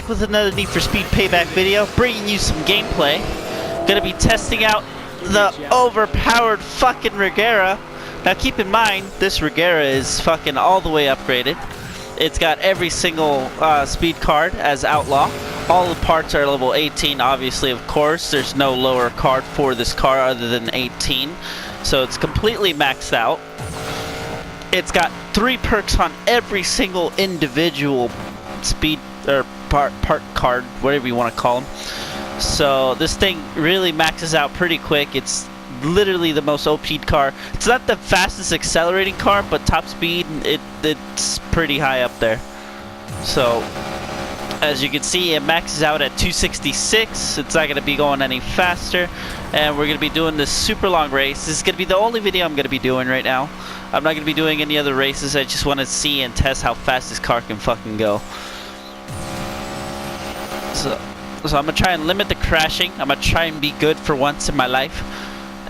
back with another Need for Speed Payback video, bringing you some gameplay. Gonna be testing out the overpowered fucking Regera. Now keep in mind, this Regera is fucking all the way upgraded. It's got every single speed card as Outlaw. All the parts are level 18, obviously, of course. There's no lower card for this car other than 18. So it's completely maxed out. It's got 3 perks on every single individual speed or part card, whatever you want to call them. So this thing really maxes out pretty quick. It's literally the most OP car. It's not the fastest accelerating car, but top speed, it's pretty high up there. So as you can see, it maxes out at 266. It's not going to be going any faster, and we're going to be doing this super long race. This is going to be the only video I'm going to be doing right now. I'm not going to be doing any other races. I just want to see and test how fast this car can fucking go. So I'm going to try and limit the crashing. I'm going to try and be good for once in my life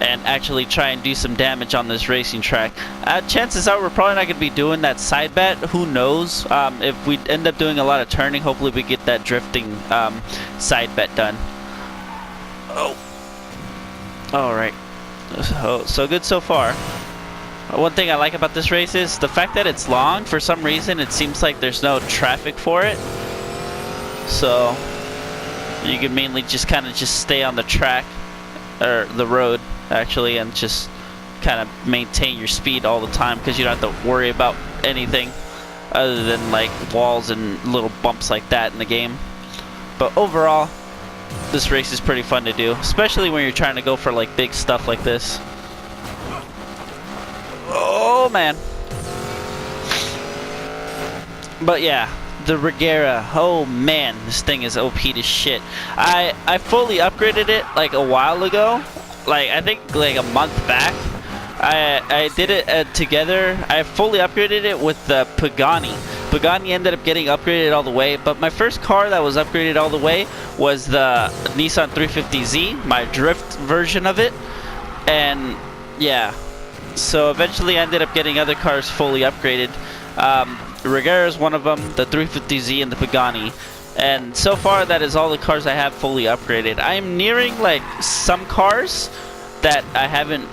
and actually try and do some damage on this racing track. Chances are we're probably not going to be doing that side bet. Who knows? If we end up doing a lot of turning, hopefully we get that drifting side bet done. Oh. Alright. So good so far. One thing I like about this race is the fact that it's long. For some reason, it seems like there's no traffic for it. So you can mainly just kind of stay on the track, or the road actually, and just kind of maintain your speed all the time, because you don't have to worry about anything other than like walls and little bumps like that in the game. But overall, this race is pretty fun to do, especially when you're trying to go for like big stuff like this. Oh man. But yeah, the Regera, oh man, this thing is OP as shit. I fully upgraded it like a while ago, like I think like a month back. I did it together. I fully upgraded it with the Pagani. Pagani ended up getting upgraded all the way, but my first car that was upgraded all the way was the Nissan 350Z, my drift version of it. And yeah, so eventually I ended up getting other cars fully upgraded. Regera is one of them, the 350Z and the Pagani. And so far that is all the cars I have fully upgraded. I am nearing like some cars that I haven't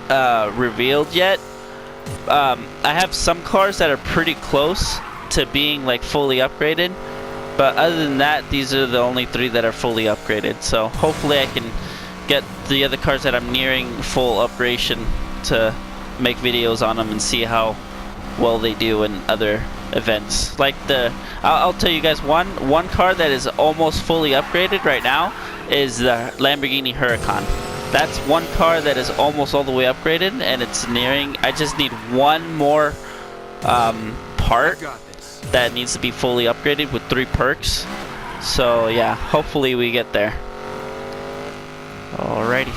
revealed yet. I have some cars that are pretty close to being like fully upgraded, but other than that, these are the only 3 that are fully upgraded. So hopefully I can get the other cars that I'm nearing full upgradation to make videos on them and see how well they do in other events. Like I'll tell you guys one car that is almost fully upgraded right now is the Lamborghini Huracan. That's one car that is almost all the way upgraded, and it's nearing. I just need one more part that needs to be fully upgraded with 3 perks. So yeah, hopefully we get there. Alrighty.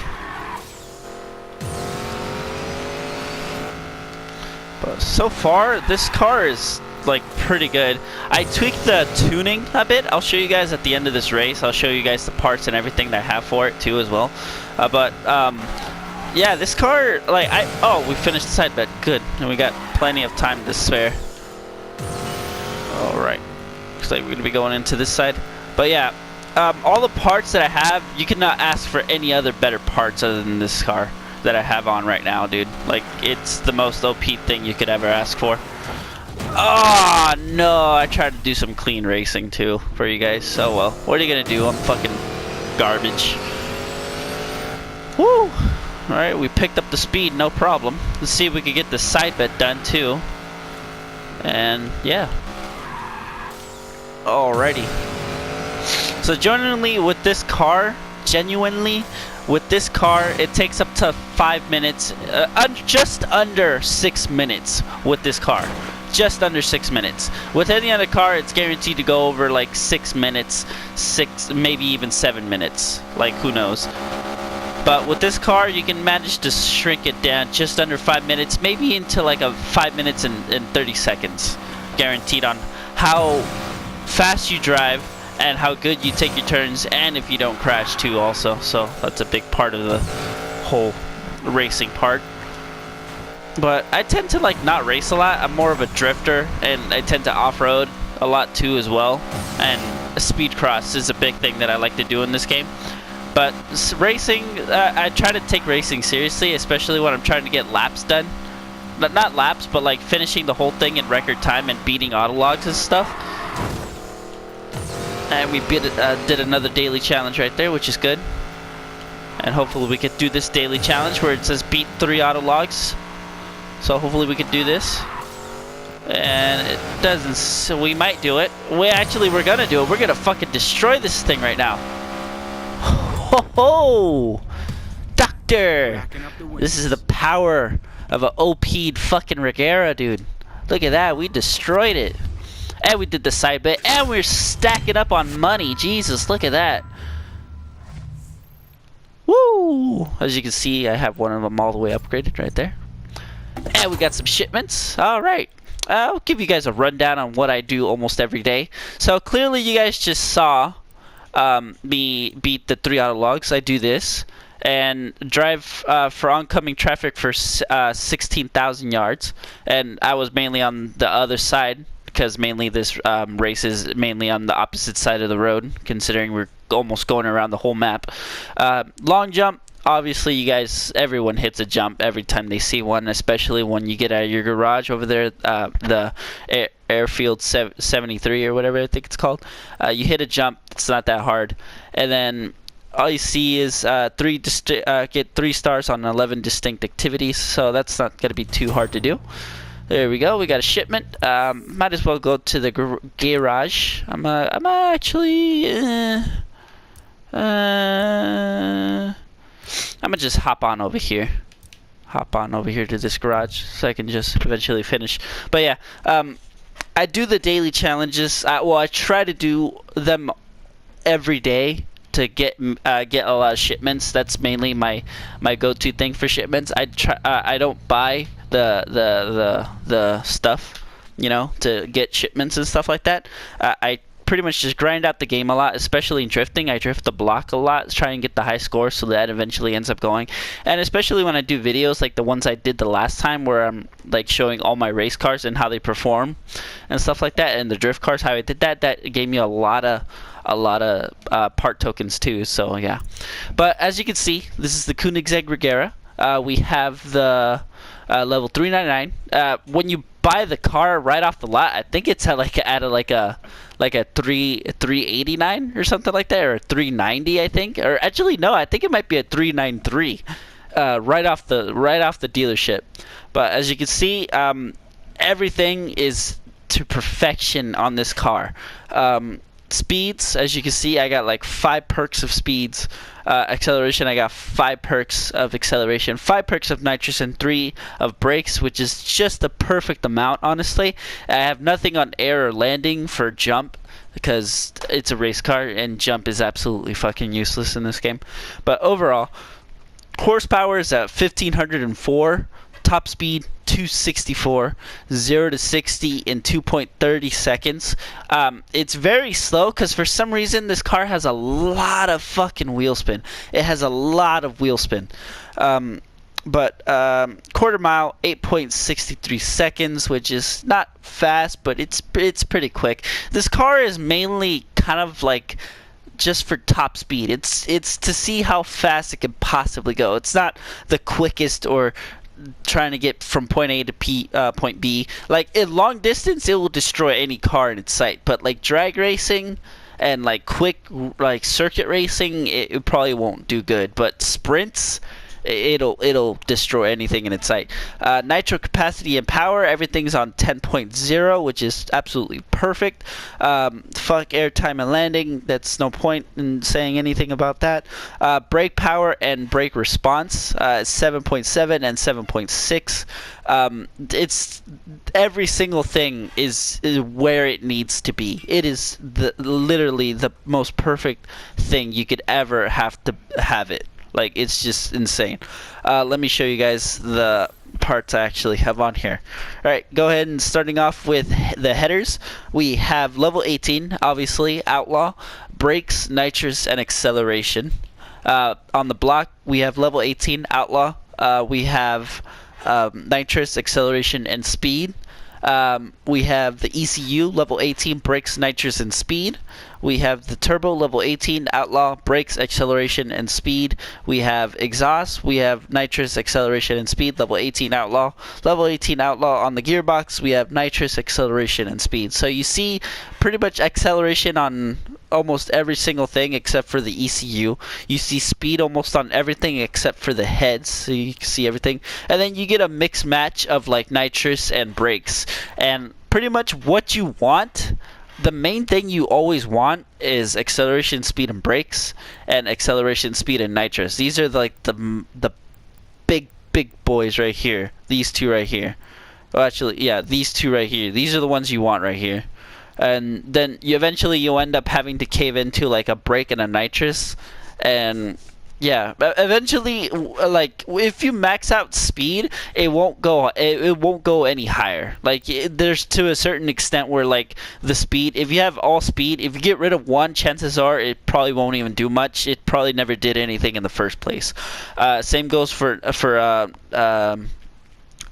But so far, this car is like pretty good. I tweaked the tuning a bit. I'll show you guys at the end of this race. I'll show you guys the parts and everything that I have for it too as well. Yeah, this car, like we finished the side bet. Good, and we got plenty of time to spare. All right, looks like we're gonna be going into this side. But yeah, all the parts that I have, you cannot ask for any other better parts other than this car that I have on right now, dude. Like, it's the most OP thing you could ever ask for. Oh no, I tried to do some clean racing too for you guys. So well, what are you gonna do? I'm fucking garbage. Woo! Alright, we picked up the speed, no problem. Let's see if we can get the side bet done too. And yeah. Alrighty. So genuinely with this car, it takes up to 5 minutes, just under 6 minutes with this car. Just under 6 minutes. With any other car, it's guaranteed to go over like 6 minutes, maybe even 7 minutes. Like, who knows? But with this car, you can manage to shrink it down just under 5 minutes, maybe into like a 5 minutes and 30 seconds. Guaranteed on how fast you drive and how good you take your turns, and if you don't crash too also. So that's a big part of the whole racing part. But I tend to like not race a lot. I'm more of a drifter, and I tend to off-road a lot too as well. And speed cross is a big thing that I like to do in this game. But racing, I try to take racing seriously, especially when I'm trying to get laps done. Not laps, but like finishing the whole thing in record time and beating autologs and stuff. And we did another daily challenge right there, which is good. And hopefully we could do this daily challenge where it says beat 3 autologs. So hopefully we could do this. And it doesn't, so we might do it. We're gonna do it. We're gonna fucking destroy this thing right now. Ho ho! Doctor! This is the power of an OP'd fucking Regera, dude. Look at that, we destroyed it. And we did the side bit, and we're stacking up on money. Jesus, look at that. Woo! As you can see, I have one of them all the way upgraded right there. And we got some shipments. Alright. I'll give you guys a rundown on what I do almost every day. So clearly you guys just saw me beat the 3 autologs. I do this. And drive for oncoming traffic for 16,000 yards. And I was mainly on the other side, because mainly this race is mainly on the opposite side of the road, considering we're almost going around the whole map. Long jump, obviously you guys, everyone hits a jump every time they see one, especially when you get out of your garage over there, the airfield 73 or whatever I think it's called. You hit a jump, it's not that hard. And then all you see is get 3 stars on 11 distinct activities, so that's not going to be too hard to do. There we go. We got a shipment. Might as well go to the garage. I'm actually I'm gonna just hop on over here. Hop on over here to this garage so I can just eventually finish. But yeah, I do the daily challenges. Well, I try to do them every day to get a lot of shipments. That's mainly my go-to thing for shipments. I don't buy the stuff, you know, to get shipments and stuff like that. I pretty much just grind out the game a lot, especially in drifting. I drift the block a lot, try and get the high score, so that eventually ends up going. And especially when I do videos like the ones I did the last time, where I'm like showing all my race cars and how they perform and stuff like that, and the drift cars, how I did that. That gave me a lot of part tokens too. So yeah. But as you can see, this is the Koenigsegg Regera. We have the level 399. When you buy the car right off the lot, I think it's at a 389 or something like that, or 390, I think. Or actually no, I think it might be a 393 right off the dealership. But as you can see, everything is to perfection on this car. Speeds, as you can see, I got like 5 perks of speeds. Acceleration, I got 5 perks of acceleration, 5 perks of nitrous, and 3 of brakes, which is just the perfect amount, honestly. I have nothing on air or landing for jump, because it's a race car and jump is absolutely fucking useless in this game. But overall, horsepower is at 1504, top speed 264, 0 to 60 in 2.30 seconds. It's very slow because for some reason this car has a lot of fucking wheel spin. It has a lot of wheel spin. But quarter mile, 8.63 seconds, which is not fast, but it's pretty quick. This car is mainly kind of like just for top speed. It's to see how fast it can possibly go. It's not the quickest or trying to get from point A to point B. Like in long distance, it will destroy any car in its sight. But like drag racing and like quick like circuit racing, it probably won't do good. But sprints, it'll destroy anything in its sight. Nitro capacity and power, everything's on 10.0, which is absolutely perfect. Fuck airtime and landing, that's no point in saying anything about that. Brake power and brake response, 7.7 and 7.6. It's every single thing is where it needs to be. It is literally the most perfect thing you could ever have to have it. Like, it's just insane. Let me show you guys the parts I actually have on here. Alright, go ahead and starting off with the headers. We have level 18, obviously, outlaw, brakes, nitrous, and acceleration. On the block, we have level 18, outlaw. We have nitrous, acceleration, and speed. We have the ECU, level 18, brakes, nitrous, and speed. We have the turbo level 18 outlaw, brakes, acceleration, and speed. We have exhaust. We have nitrous, acceleration, and speed. Level 18 outlaw. Level 18 outlaw on the gearbox. We have nitrous, acceleration, and speed. So you see pretty much acceleration on almost every single thing except for the ECU. You see speed almost on everything except for the heads, so you can see everything. And then you get a mixed match of like nitrous and brakes. And pretty much what you want, the main thing you always want is acceleration, speed, and brakes, and acceleration, speed, and nitrous. These are like the big boys right here. These two right here. Oh, actually, yeah, these two right here. These are the ones you want right here. And then you'll end up having to cave into like a brake and a nitrous, and yeah, eventually, like if you max out speed, it won't go any higher. Like there's to a certain extent where like the speed, if you have all speed, if you get rid of one, chances are it probably won't even do much. It probably never did anything in the first place. Same goes for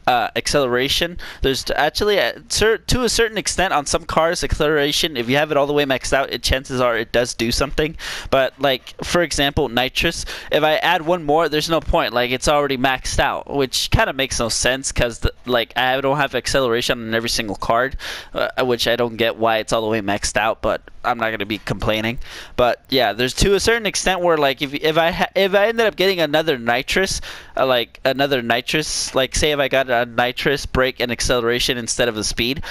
acceleration. There's actually to a certain extent on some cars, acceleration, if you have it all the way maxed out, chances are it does do something. But like for example nitrous, if I add one more, there's no point. Like it's already maxed out, which kind of makes no sense because like I don't have acceleration on every single card, which I don't get why it's all the way maxed out, but I'm not going to be complaining. But yeah, there's to a certain extent where like if I ended up getting another nitrous, like say if I got a nitrous, brake, and acceleration instead of the speed,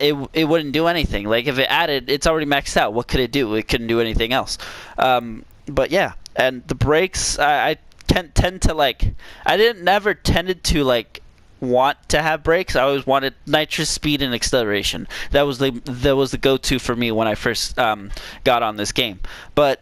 it wouldn't do anything. Like if it added, it's already maxed out. What could it do? It couldn't do anything else. But yeah, and the brakes, I tend to like, never tended to like want to have brakes. I always wanted nitrous, speed, and acceleration. That was the go-to for me when I first got on this game. But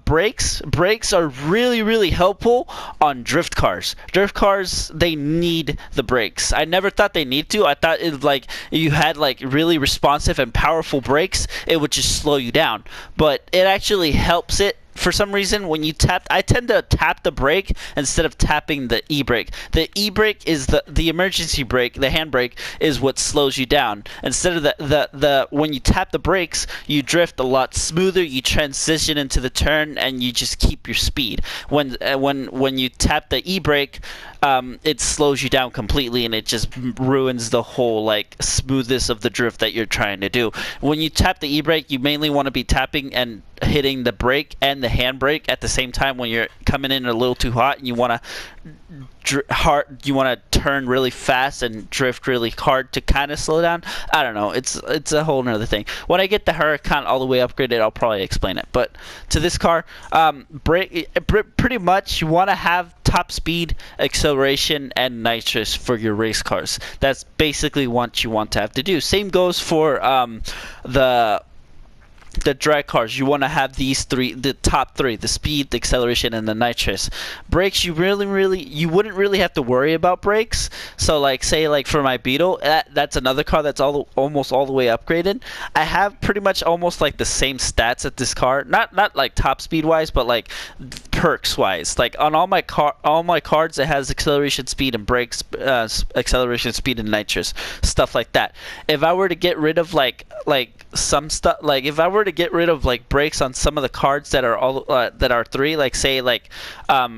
brakes are really helpful on drift cars. Drift cars, they need the brakes. I never thought they need to. I thought it like you had like really responsive and powerful brakes, it would just slow you down. But it actually helps it. For some reason, when you tap, I tend to tap the brake instead of tapping the e-brake. The e-brake is the emergency brake. The handbrake is what slows you down. Instead of the when you tap the brakes, you drift a lot smoother. You transition into the turn, and you just keep your speed. When you tap the e-brake, it slows you down completely, and it just ruins the whole like smoothness of the drift that you're trying to do. When you tap the e-brake, you mainly want to be tapping and hitting the brake and the handbrake at the same time when you're coming in a little too hot and you want to turn really fast and drift really hard to kind of slow down. I don't know, it's a whole nother thing. When I get the Huracan all the way upgraded, I'll probably explain it. But to this car, pretty much you want to have top speed, acceleration, and nitrous for your race cars. That's basically what you want to have to do. Same goes for the drag cars. You want to have these three, the top three: the speed, the acceleration, and the nitrous. Brakes, you wouldn't really have to worry about brakes. So like say like for my Beetle, that's another car that's almost all the way upgraded. I have pretty much almost like the same stats at this car, not like top speed wise, but like perks wise. Like on all my cards, it has acceleration, speed, and brakes, acceleration, speed, and nitrous, stuff like that. If I were to get rid of like some stuff, like if I were to get rid of like brakes on some of the cards that are all that are three, like say like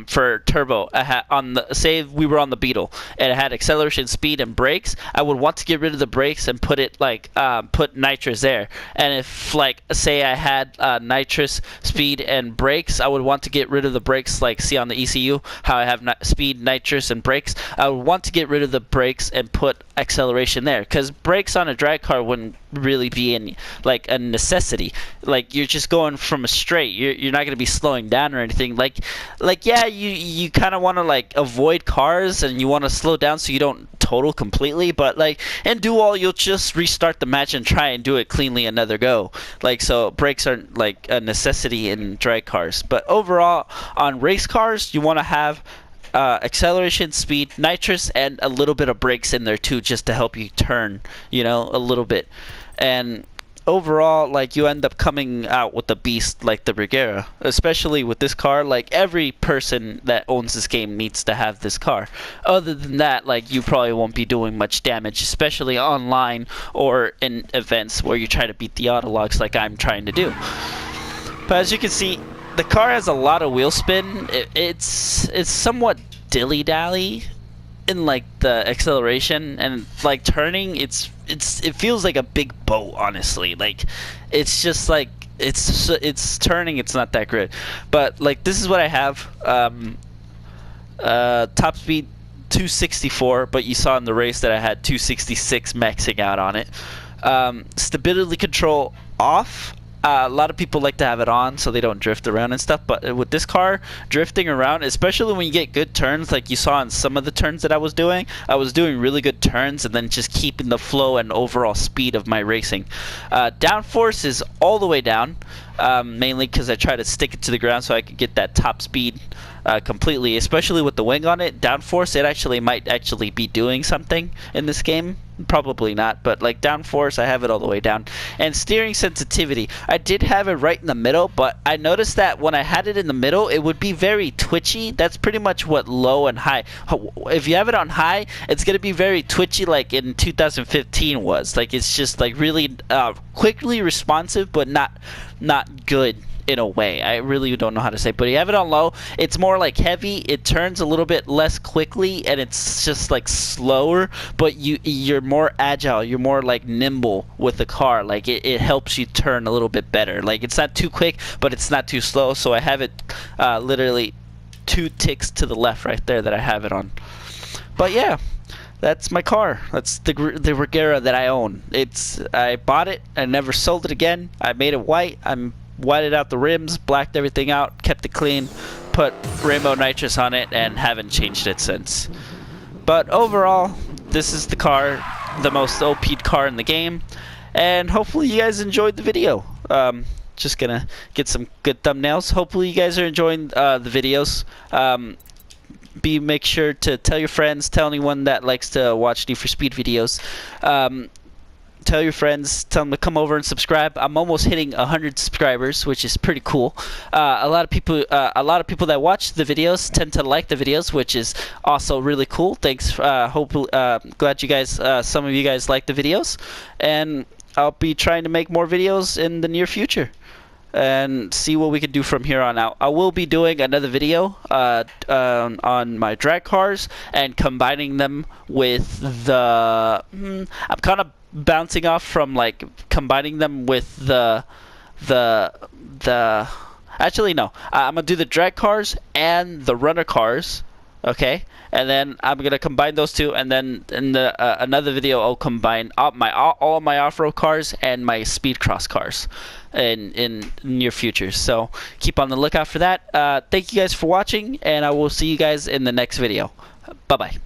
for turbo, I had say we were on the Beetle and it had acceleration, speed, and brakes, I would want to get rid of the brakes and put it like put nitrous there. And if like say I had nitrous, speed, and brakes, I would want to get rid of the brakes. Like see on the ECU how I have speed, nitrous, and brakes, I would want to get rid of the brakes and put acceleration there, because brakes on a drag car wouldn't really be like a necessity. Like you're just going from a straight, you're not going to be slowing down or anything. Like yeah, you kind of want to like avoid cars and you want to slow down so you don't total completely, but like in dual you'll just restart the match and try and do it cleanly another go. Like so brakes are like a necessity in drag cars. But overall on race cars, you want to have acceleration, speed, nitrous, and a little bit of brakes in there too, just to help you turn, a little bit. And overall, like, you end up coming out with a beast like the Regera, especially with this car. Like, every person that owns this game needs to have this car. Other than that, like, you probably won't be doing much damage, especially online or in events where you try to beat the autologs like I'm trying to do. But as you can see, the car has a lot of wheel spin. It's somewhat dilly-dally in like the acceleration, and like turning, it feels like a big boat, honestly. Like, it's just like it's turning, it's not that good. But like, this is what I have. Top speed 264, but you saw in the race that I had 266 maxing out on it. Stability control off. A lot of people like to have it on so they don't drift around and stuff, but with this car, drifting around, especially when you get good turns, like you saw in some of the turns that I was doing really good turns and then just keeping the flow and overall speed of my racing. Downforce is all the way down, mainly because I try to stick it to the ground so I could get that top speed completely, especially with the wing on it. Downforce, it might actually be doing something in this game. Probably not, but like downforce, I have it all the way down. And steering sensitivity, I did have it right in the middle, but I noticed that when I had it in the middle, it would be very twitchy. That's pretty much what low and high. If you have it on high, it's gonna be very twitchy, like in 2015 was. Like, it's just like really quickly responsive, but not good in a way. I really don't know how to say, but you have it on low, it's more like heavy, it turns a little bit less quickly, and it's just like slower, but you're more agile, you're more like nimble with the car. Like, it helps you turn a little bit better. Like, it's not too quick, but it's not too slow, so I have it literally 2 ticks to the left right there that I have it on. But yeah, that's my car. That's the Regera that I own. I bought it, I never sold it again. I made it white, whited out the rims, blacked everything out, kept it clean, put rainbow nitrous on it, and haven't changed it since. But overall, this is the car, the most OP'd car in the game, and hopefully you guys enjoyed the video. Just gonna get some good thumbnails. Hopefully you guys are enjoying the videos. Make sure to tell your friends, tell anyone that likes to watch Need for Speed videos. Tell your friends, tell them to come over and subscribe. I'm almost hitting 100 subscribers, which is pretty cool. A lot of people that watch the videos tend to like the videos, which is also really cool. Thanks. Glad you guys, some of you guys like the videos, and I'll be trying to make more videos in the near future and see what we can do from here on out. I will be doing another video on my drag cars and combining them with the. I'm kind of bouncing off from like combining them with the. Actually, no. I'm gonna do the drag cars and the runner cars. Okay, and then I'm gonna combine those two, and then in the another video I'll combine all of my off-road cars and my speed cross cars in near future. So keep on the lookout for that. Thank you guys for watching, and I will see you guys in the next video. Bye bye.